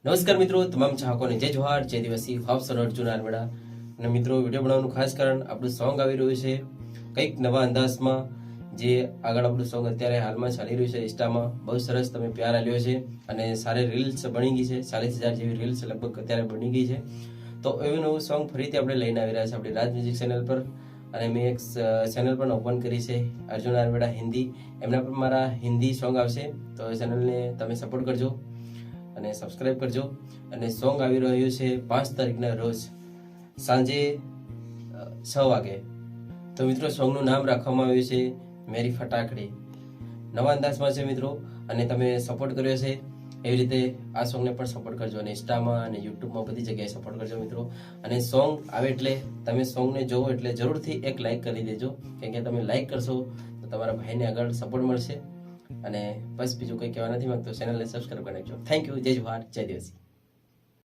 નમસ્કાર મિત્રો, તમામ ચાહકોને જય જોહાર, જય દિવસી, હાફ સર અર્જુન આર્મેડા. અને મિત્રો, વિડીયો બનાવવાનું ખાસ કારણ આપણું સોંગ આવી રહ્યું છે કંઈક નવા અંદાજમાં. જે આગળ આપણું સોંગ અત્યારે હાલમાં ચાલી રહ્યું છે ઇન્સ્ટામાં. બહુ સરસ તમે પ્યાર આલ્યો છે અને સારી રીલ્સ બની ગઈ છે. 40,000 જેવી રીલ્સ લગભગ અત્યારે બની ગઈ છે. તો એવું નવું સોંગ ફરીથી આપણે લઈને આવી રહ્યા છે આપણી રાજ મ્યુઝિક ચેનલ પર. અને મેં એક ચેનલ પણ ઓપન કરી છે, અર્જુન આર્મેડા હિન્દી. એમના પર મારા હિન્દી સોંગ આવશે, તો એ ચેનલને તમે સપોર્ટ કરજો અને સબસ્ક્રાઇબ કરજો. અને સોંગ આવી રહ્યું છે 5 તારીખના રોજ સાંજે 6 વાગે. તો મિત્રો, સોંગનું નામ રાખવામાં આવ્યું છે મેરી ફટાકડી. નવા અંદાજમાં છે મિત્રો, અને તમે સપોર્ટ કર્યો છે એવી રીતે આ સોંગને પણ સપોર્ટ કરજો. અને ઇન્સ્ટામાં અને યુટ્યુબમાં બધી જગ્યાએ સપોર્ટ કરજો મિત્રો. અને સોંગ આવે એટલે તમે સોંગને જોવો એટલે જરૂરથી એક લાઇક કરી દેજો, કેમ કે તમે લાઇક કરશો તો તમારા ભાઈને આગળ સપોર્ટ મળશે. અને બસ બીજું કંઈ કહેવા નથી માંગતો. ચેનલને સબસ્ક્રાઇબ કરી નાખજો. Thank you. જય જોહાર, જય દિવસી.